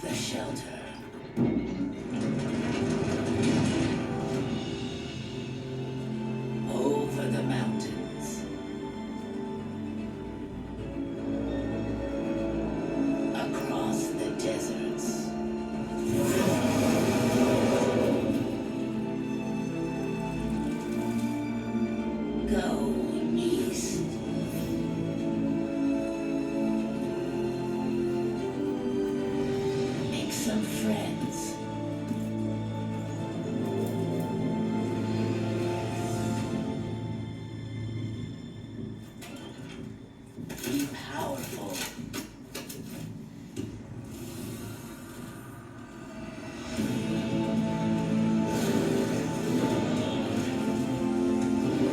the shelter. Over the mountains. Across the deserts. Go east. Make some friends. Be powerful.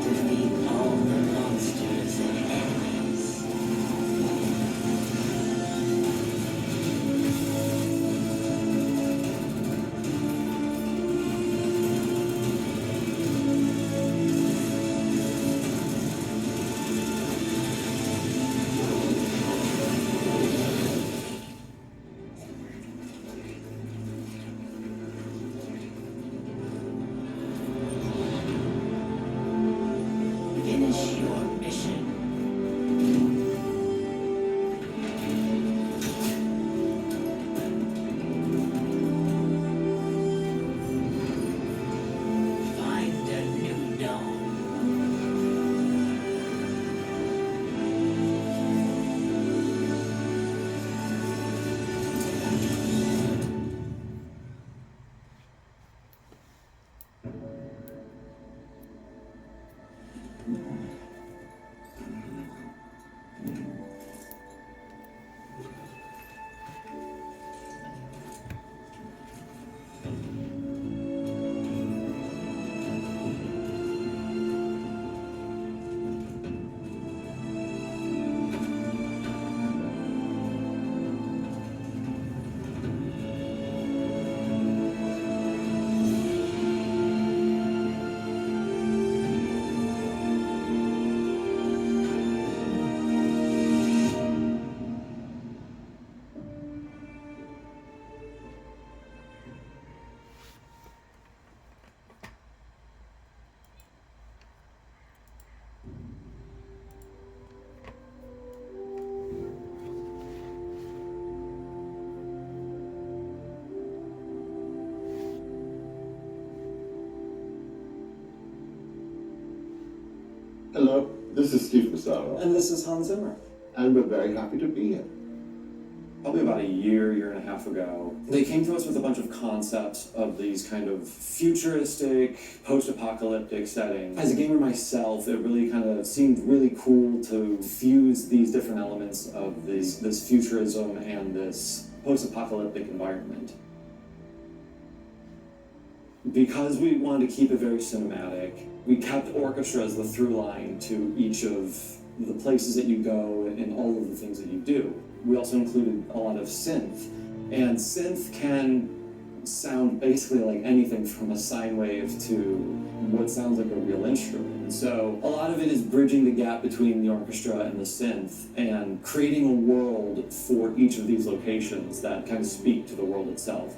Defeat all the monsters and enemies. Finish your mission. Find a new dawn. Hello, this is Steve Massaro, And this is Hans Zimmer. and we're very happy to be here. Probably about a year and a half ago, they came to us with a bunch of concepts of these kind of futuristic, post-apocalyptic settings. As a gamer myself, it really kind of seemed really cool to fuse these different elements of this futurism and this post-apocalyptic environment. Because we wanted to keep it very cinematic, we kept orchestra as the through line to each of the places that you go and all of the things that you do. We also included a lot of synth, and synth can sound basically like anything from a sine wave to what sounds like a real instrument. And so a lot of it is bridging the gap between the orchestra and the synth and creating a world for each of these locations that kind of speak to the world itself.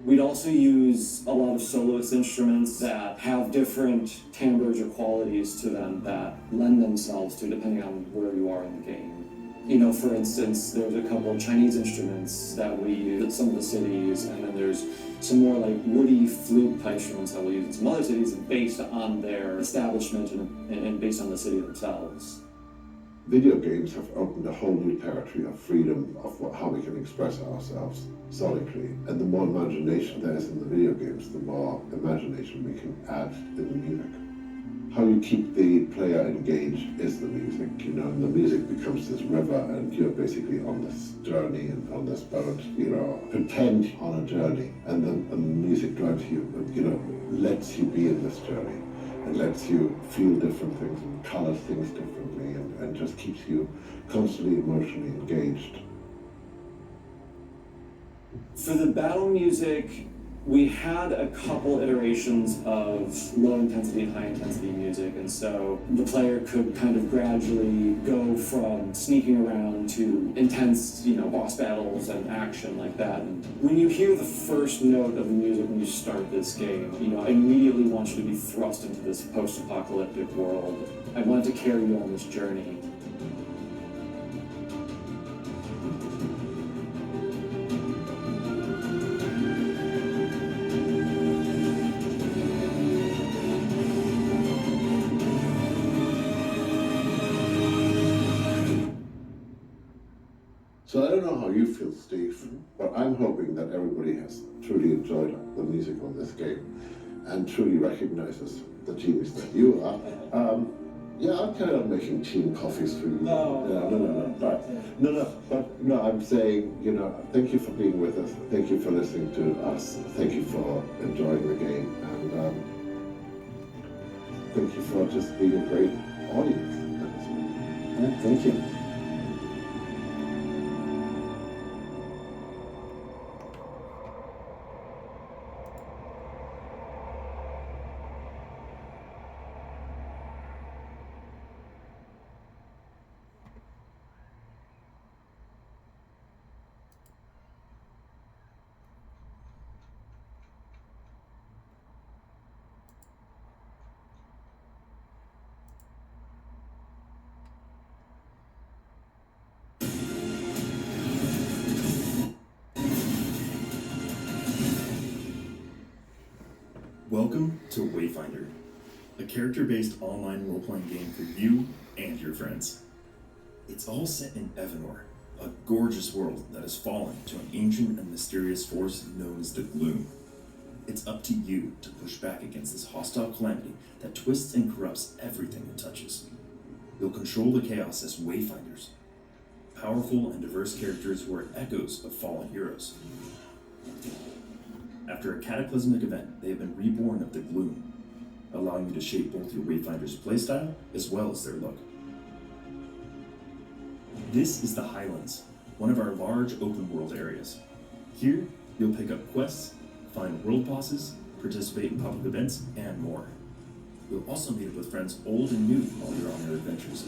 We'd also use a lot of soloist instruments that have different timbres or qualities to them that lend themselves to depending on where you are in the game. You know, for instance, there's a couple of Chinese instruments that we use in some of the cities, and then there's some more like woody flute type instruments that we use in some other cities based on their establishment and based on the city themselves. Video games have opened a whole new territory of freedom of how we can express ourselves sonically. And the more imagination there is in the video games, the more imagination we can add in the music. How you keep the player engaged is the music, you know, and the music becomes this river and you're basically on this journey and on this boat, you know, pretend on a journey, and then the music drives you, you know, lets you be in this journey. It lets you feel different things and color things differently and just keeps you constantly emotionally engaged. For the battle music, We had a couple iterations of low intensity and high intensity music, and so the player could kind of gradually go from sneaking around to intense, boss battles and action like that. And when you hear the first note of the music when you start this game, I immediately want you to be thrust into this post-apocalyptic world. I want to carry you on this journey. So I don't know how you feel, Steve, but I'm hoping that everybody has truly enjoyed the music on this game and truly recognizes the genius that you are. Yeah, I'll carry on making team coffees for you. No, I'm saying, thank you for being with us. Thank you for listening to us. Thank you for enjoying the game. And thank you for just being a great audience. Yeah, thank you. Welcome to Wayfinder, a character-based online role-playing game for you and your friends. It's all set in Evanor, a gorgeous world that has fallen to an ancient and mysterious force known as the Gloom. It's up to you to push back against this hostile calamity that twists and corrupts everything it touches. You'll control the chaos as Wayfinders, powerful and diverse characters who are echoes of fallen heroes. After a cataclysmic event, they have been reborn of the Gloom, allowing you to shape both your Wayfinder's playstyle as well as their look. This is the Highlands, one of our large open world areas. Here, you'll pick up quests, find world bosses, participate in public events, and more. You'll also meet up with friends old and new while you're on your adventures.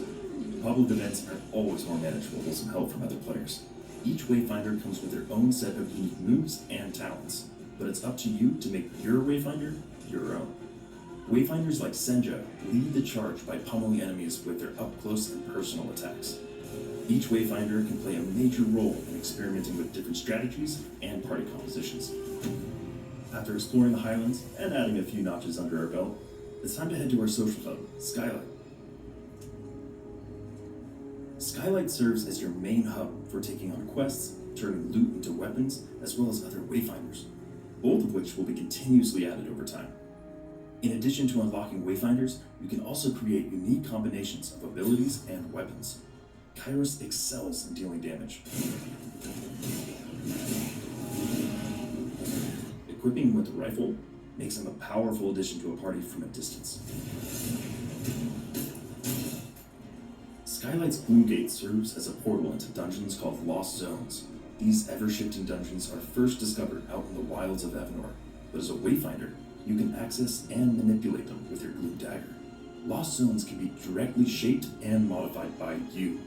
Public events are always more manageable with some help from other players. Each Wayfinder comes with their own set of unique moves and talents, but it's up to you to make your Wayfinder your own. Wayfinders like Senja lead the charge by pummeling enemies with their up-close and personal attacks. Each Wayfinder can play a major role in experimenting with different strategies and party compositions. After exploring the Highlands and adding a few notches under our belt, it's time to head to our social hub, Skylight. Skylight serves as your main hub for taking on quests, turning loot into weapons, as well as other Wayfinders, both of which will be continuously added over time. In addition to unlocking Wayfinders, you can also create unique combinations of abilities and weapons. Kairos excels in dealing damage. Equipping him with a rifle makes him a powerful addition to a party from a distance. Skylight's Gloom Gate serves as a portal into dungeons called Lost Zones. These ever-shifting dungeons are first discovered out in the wilds of Evanor, but as a Wayfinder, you can access and manipulate them with your Gloom Dagger. Lost Zones can be directly shaped and modified by you.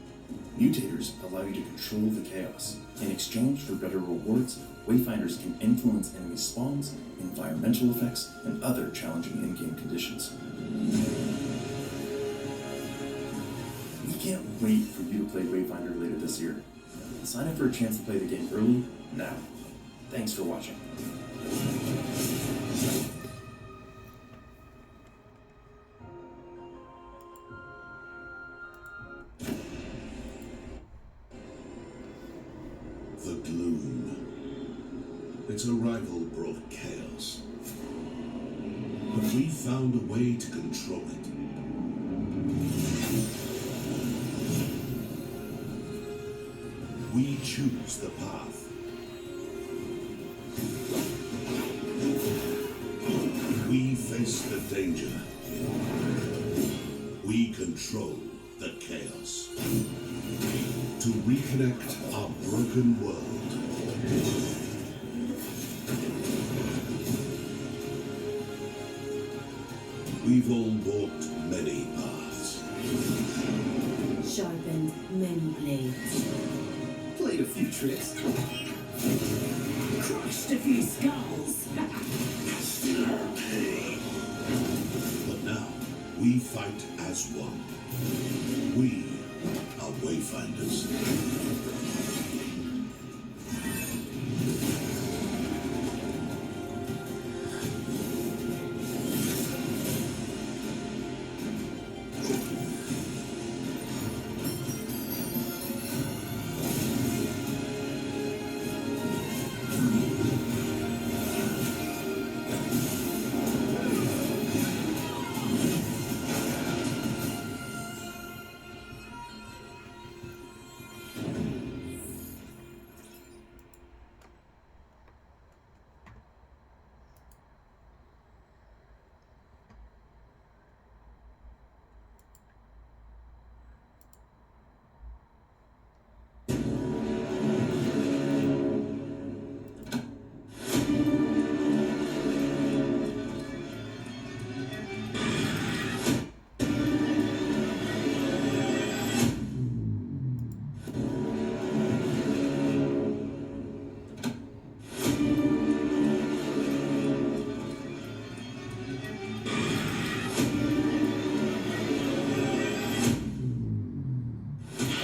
Mutators allow you to control the chaos. In exchange for better rewards, Wayfinders can influence enemy spawns, environmental effects, and other challenging in-game conditions. We can't wait for you to play Wayfinder later this year. Sign up for a chance to play the game early now. Thanks for watching. The Gloom. Its arrival brought chaos. But we found a way to control it. We choose the path. We face the danger. We control the chaos. To reconnect our broken world. We've all walked many paths. Sharpened many blades. Played a few tricks. Crushed a few skulls. But now, we fight as one. We are Wayfinders.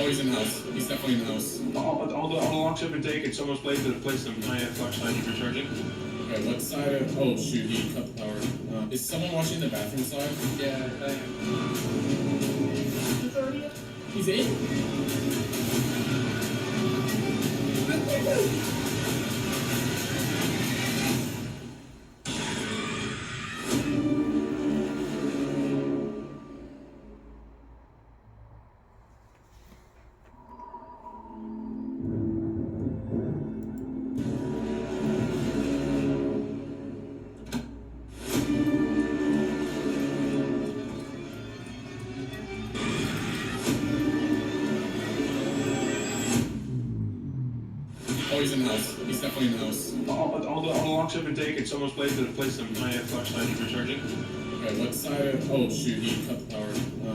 Oh, he's in the house. He's definitely in the house. All the locks have been taken. Someone's placed them. I have flashlight recharging. Okay, what side of... Oh, shoot, he cut the power. Is someone watching the bathroom side? Yeah, I am. He's already up. He's in? Oh, he's in the house. He's definitely in the house. All the locks have been taken. Someone's placed them. I have flashlight recharging. Okay, what side of... Oh, shoot, he cut the power.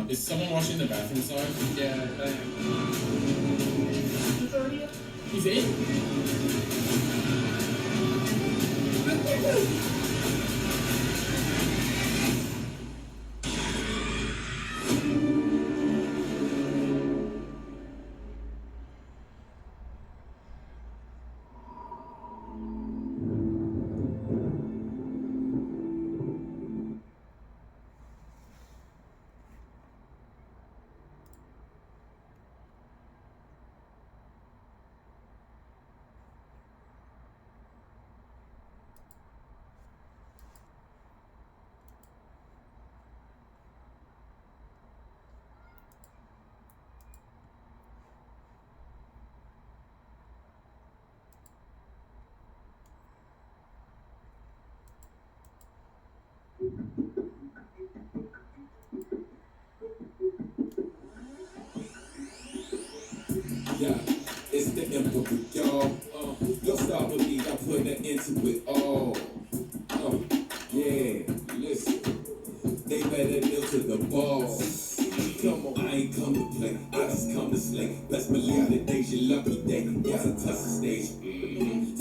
Is someone watching the bathroom side? Yeah, I am. He's already up. He's in? Yeah, it's the emperor, y'all. Don't stop with me, I put an end to it all. Yeah, listen. They better kneel to the ball. Come on, I ain't come to play, I just come to slay. Best believe the day's your lucky day. Yes, I touch the stage.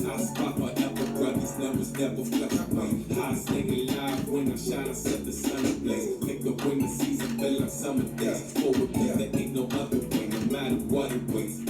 Top spot forever, bro. These numbers never fluctuate. Hottest nigga live when I shine, I set the sun ablaze. Make the winter season feel like summer days. Forward days, there ain't no other way, no matter what it weighs.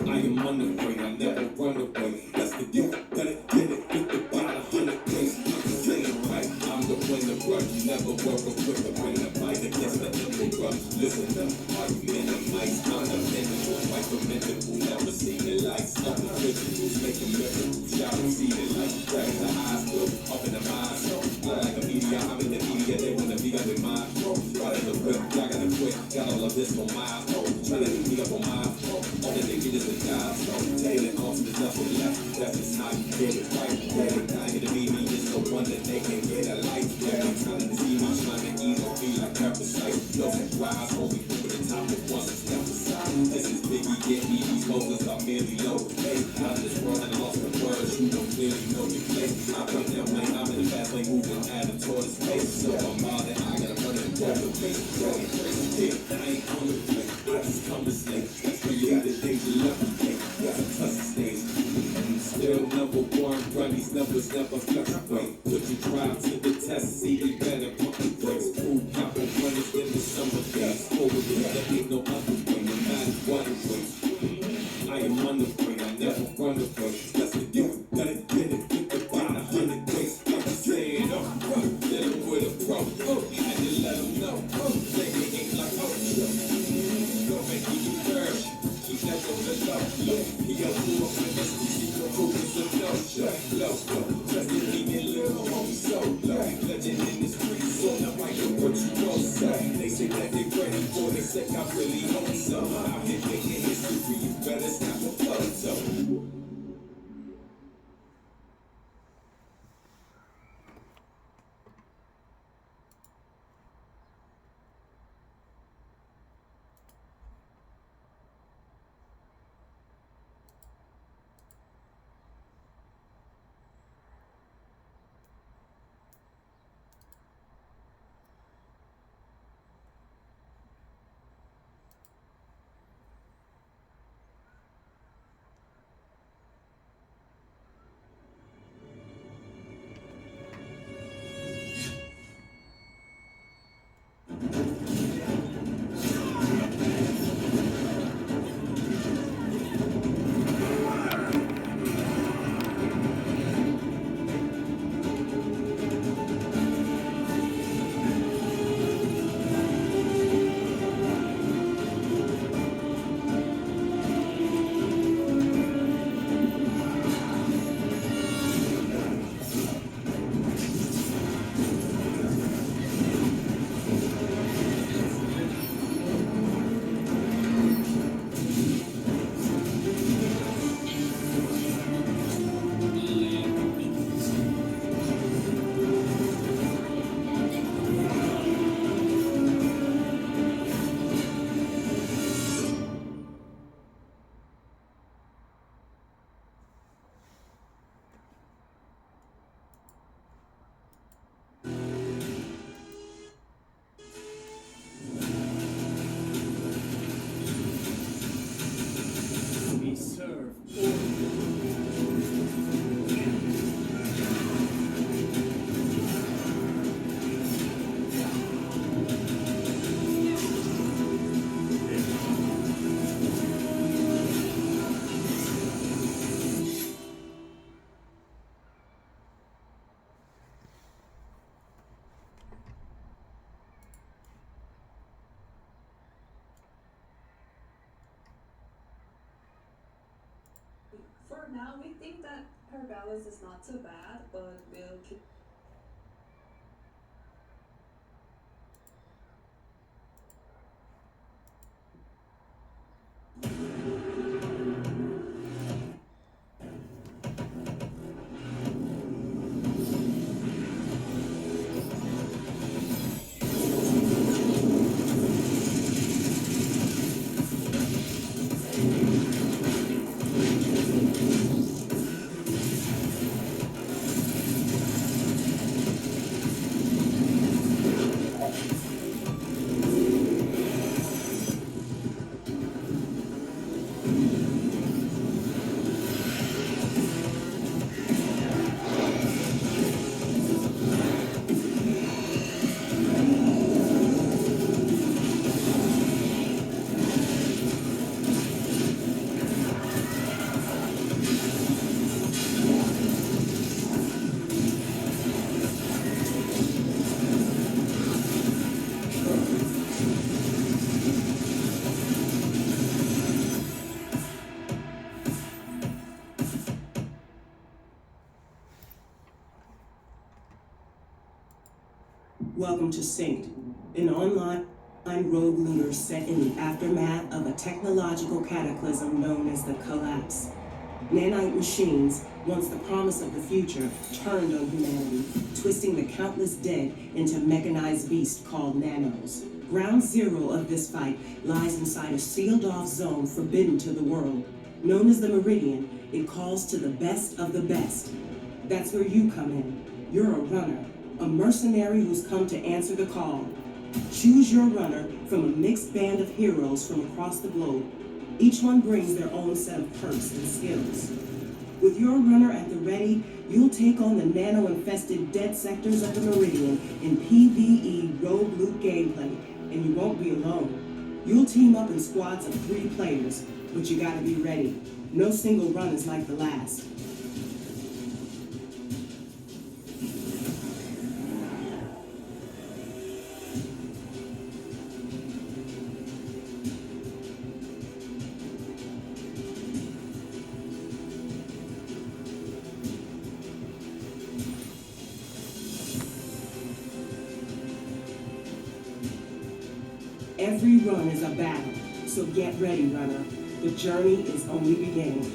I am on the way, I never run away. That's the gift, gotta get it, get the bottle, 100 days. I'm saying right, I'm the winner, bro. You never work a quick to win the fight against the emperor. Listen up, argument of mice, I'm the minimal, like the minimal. Never seen the lights, I'm the rituals, making miracles. Y'all don't see the light, grab the eyes, look up in the mind. Fly like a meteor, I'm in the media, they wanna be up in my throat. Right in the whip, y'all gotta quit, got all of this on my own. Tryna hit me up on my phone, all that they get is a job. So, tail it off, there's nothing left, that's just how you get it right. Yeah, they dying to be me, it's no wonder they can't get a life. Yeah, they trying to see me, trying to ease on me like parasite. No, rise, only over the top of one step aside. This is Biggie, get me, these moses are merely low. Hey, out of this world and I lost the words, you don't clearly know your place. I put that lane, I'm in the fast lane, moving at a tortoise pace. So I'm all that I gotta I ain't on the play, I just come to slay. That's really the days you love me. Gotta touch the stage. Still number one, run these numbers never fluctuate. Put your drive to the test, see you better pump the brakes. Cool, pop and run it in the summer days. Forward, there ain't no other way, no matter what it weighs. I am on the point, I never run away. Let's get it, let it get it, with the bottom, 100 days. I'm just saying, little with a pro, had to let them know. Baby ain't like, don't make me do girl. Keep that on the low. He got full of finesse, he gon' focus a no. Just to leave me little homie so low. Legend in the streets, so now I know what you gon' say. They say that they ready for they say I really hope so. Out here making history, you better snap a photo. For now, we think that her balance is not so bad, but we'll keep. Welcome to Saint, an online rogue looter set in the aftermath of a technological cataclysm known as the Collapse. Nanite machines, once the promise of the future, turned on humanity, twisting the countless dead into mechanized beasts called nanos. Ground zero of this fight lies inside a sealed-off zone forbidden to the world. Known as the Meridian, it calls to the best of the best. That's where you come in. You're a runner, a mercenary who's come to answer the call. Choose your runner from a mixed band of heroes from across the globe. Each one brings their own set of perks and skills. With your runner at the ready, you'll take on the nano-infested dead sectors of the Meridian in PvE Rogue Loot gameplay, and you won't be alone. You'll team up in squads of 3 players, but you gotta be ready. No single run is like the last. Every run is a battle, so get ready, runner. The journey is only beginning.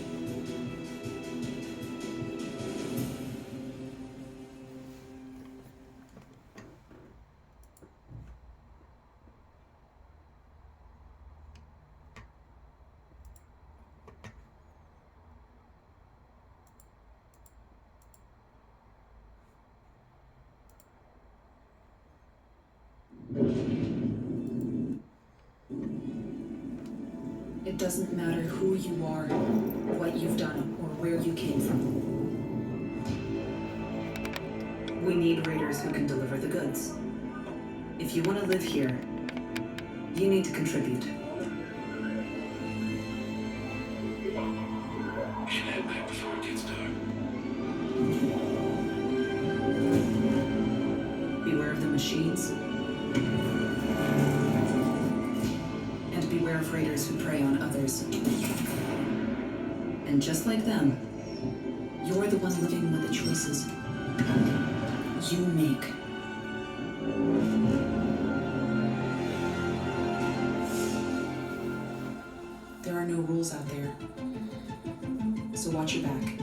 It doesn't matter who you are, what you've done, or where you came from. We need raiders who can deliver the goods. If you want to live here, you need to contribute. Head back before it gets dark. Beware of the machines. And beware of raiders who prey on others. And just like them, you're the one living with the choices you make. There are no rules out there, so watch your back.